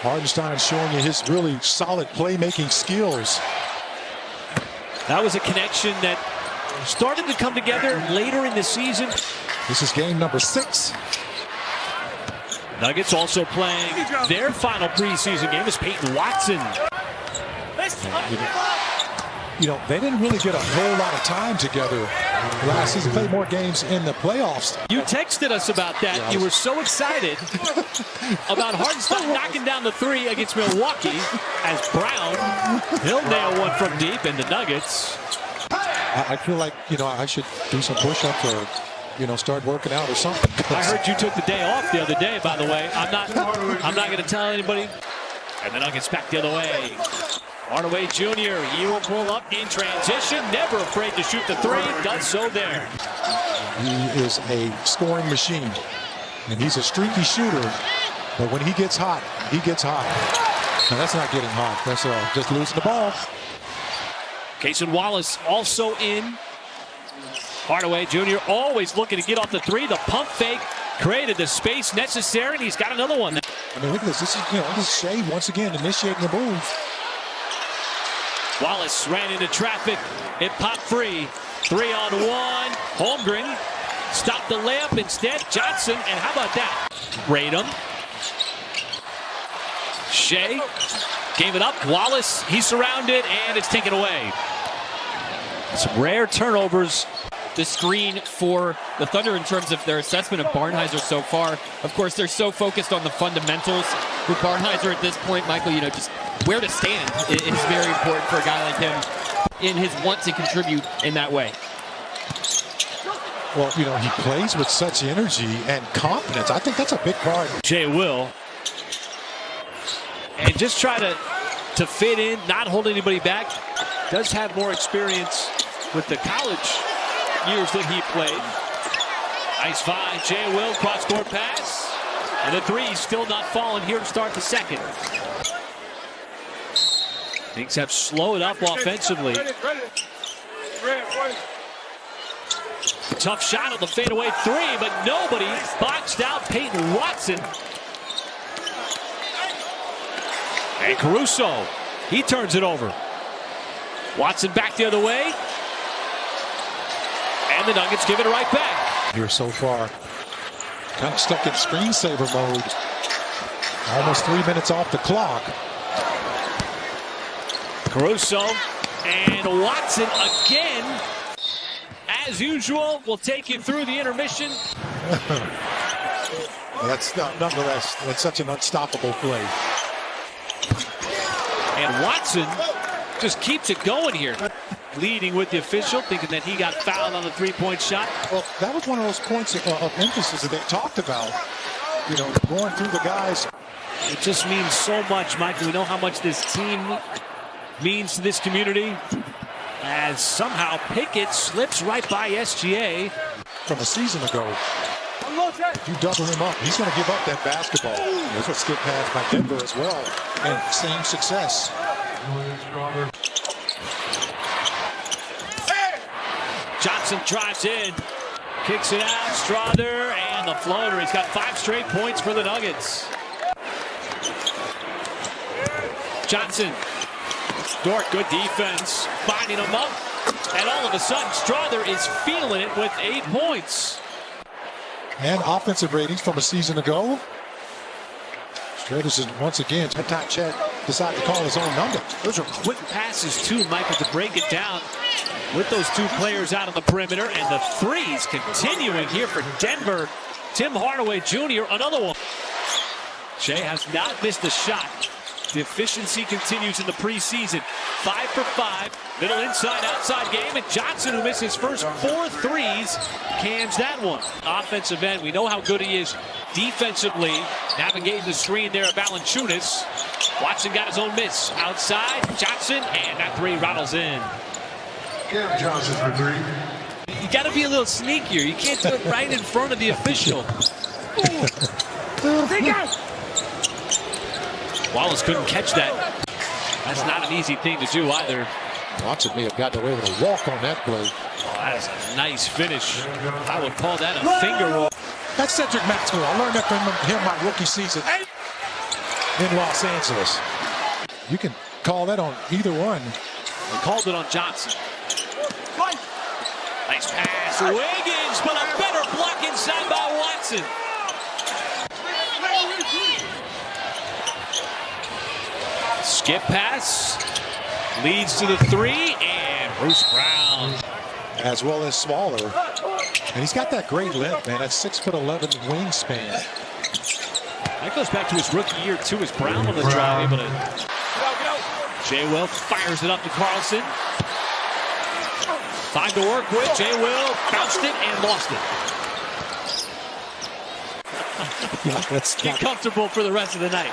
Hardenstein showing you his really solid playmaking skills. That was a connection that started to come together later in the season. This is game number 6. Nuggets also playing their final preseason game is Peyton Watson. You know, they didn't really get a whole lot of time together last season. Played more games in the playoffs. You texted us about that. Yeah, you were so excited about Hardenstein knocking down the 3 against Milwaukee as Brown, he'll nail one from deep, and the Nuggets. I feel like, you know, I should do some push-ups or, you know, start working out or something. I heard you took the day off the other day, by the way. I'm not going to tell anybody. And the Nuggets back the other way. Hardaway Jr., he will pull up in transition, never afraid to shoot the 3, does so there. He is a scoring machine, and he's a streaky shooter, but when he gets hot, he gets hot. Now that's not getting hot, that's just losing the ball. Cason Wallace also in. Hardaway Jr. always looking to get off the 3. The pump fake created the space necessary, and he's got another one. I mean, look at this. This is Shea once again initiating the move. Wallace ran into traffic. It popped free. 3-on-1. Holmgren stopped the layup instead. Johnson, and how about that? Radom. Shea gave it up. Wallace, he's surrounded, and it's taken away. Some rare turnovers. The screen for the Thunder in terms of their assessment of Barnhizer so far. Of course, they're so focused on the fundamentals with Barnhizer at this point. Michael, you know, just where to stand is very important for a guy like him in his want to contribute in that way. Well, you know, he plays with such energy and confidence. I think that's a big part. Jay will. And just try to fit in, not hold anybody back. Does have more experience with the college years that he played. Nice find. Jay will, cross-court pass. And the 3 still not falling here to start the second. Things have slowed up offensively. Tough shot on the fadeaway 3, but nobody boxed out Peyton Watson. And Caruso, he turns it over. Watson back the other way. And the Nuggets give it right back. Here so far. Kind of stuck in screensaver mode. Almost 3 minutes off the clock. Caruso and Watson again. As usual, we'll take you through the intermission. That's nonetheless, that's such an unstoppable play. And Watson just keeps it going here. Leading with the official, thinking that he got fouled on the 3-point shot. Well, that was one of those points of emphasis that they talked about. You know, going through the guys. It just means so much, Michael. We know how much this team means to this community. As somehow Pickett slips right by SGA. From a season ago. You double him up, he's going to give up that basketball. That's what Skip has by Denver as well. And same success. Johnson drives in, kicks it out, Strother, and the floater. He's got 5 straight points for the Nuggets. Johnson, Dort, good defense, binding him up, and all of a sudden, Strother is feeling it with 8 points. And offensive ratings from a season ago. Stratus is once again, that Chet decided to call his own number. Those are quick passes too, Michael, to break it down with those 2 players out on the perimeter. And the 3s continuing here for Denver. Tim Hardaway Jr., another one. Shea has not missed a shot. The efficiency continues in the preseason. 5 for 5. Middle inside outside game. And Johnson, who missed his first 4 threes, cans that one. Offensive end, we know how good he is defensively. Navigating the screen there at Valanciunas. Watson got his own miss. Outside, Johnson, and that 3 rattles in. Cam Johnson for 3. You got to be a little sneakier. You can't do it right in front of the official. Wallace couldn't catch that. That's not an easy thing to do either. Watson may have gotten away with a walk on that play. Oh, that is a nice finish. I would call that a finger roll. That's Cedric Maxwell. I learned that from him my rookie season. in Los Angeles. You can call that on either one. They called it on Johnson. Nice pass. Wiggins, but a better block inside by Watson. Skip pass. Leads to the three, and Bruce Brown. As well as smaller. And he's got that great length, man. That 6'11" wingspan. That goes back to his rookie year, too, as Brown on the drive, able to... Jay Will fires it up to Carlson. Time to work with. Jay Will bounced it and lost it. Get comfortable for the rest of the night.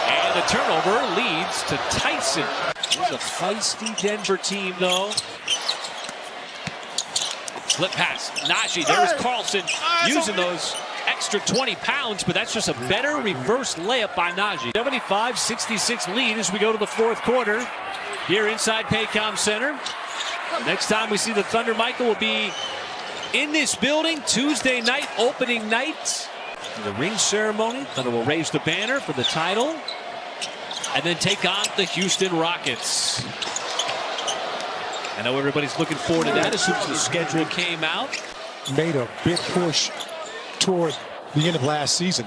And the turnover leads to Tyson. It's a feisty Denver team, though. Slip pass. Najee. There is Carlson using those extra 20 pounds, but that's just a better reverse layup by Najee. 75-66 lead as we go to the fourth quarter here inside Paycom Center. Next time we see the Thunder, Michael, will be in this building Tuesday night, opening night. The ring ceremony. Thunder will raise the banner for the title and then take on the Houston Rockets. I know everybody's looking forward to that as soon as the schedule came out. Made a big push toward the end of last season.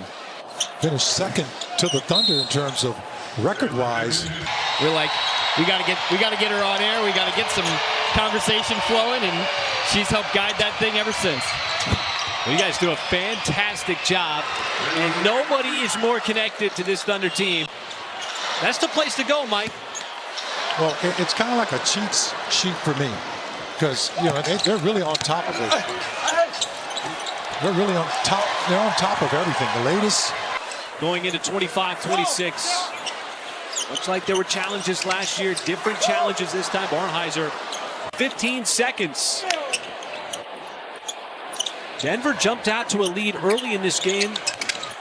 Finished second to the Thunder in terms of record-wise. We're like, we gotta get her on air. We gotta get some conversation flowing, and she's helped guide that thing ever since. Well, you guys do a fantastic job, and nobody is more connected to this Thunder team. That's the place to go, Mike. Well, it's kind of like a cheat sheet for me, because they're really on top of it. They're really on top. They're on top of everything. The latest. Going into 25-26. Looks like there were challenges last year. Different challenges this time. Barnhizer, 15 seconds. Denver jumped out to a lead early in this game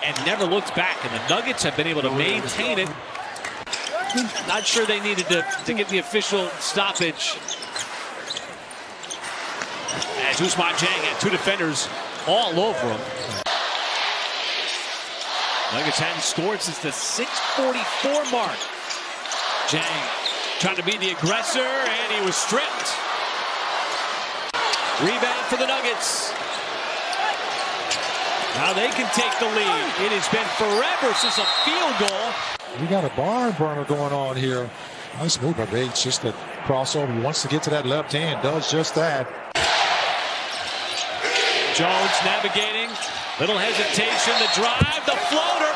and never looked back. And the Nuggets have been able to maintain it. Not sure they needed to get the official stoppage. As Ousmane Dieng had two defenders all over him. Nuggets hadn't scored since the 6:44 mark. Dieng trying to be the aggressor, and he was stripped. Rebound for the Nuggets. Now they can take the lead. It has been forever since a field goal. We got a barn burner going on here. Nice move by Bates. Just a crossover. He wants to get to that left hand. Does just that. Jones navigating. Little hesitation. The drive. The floater.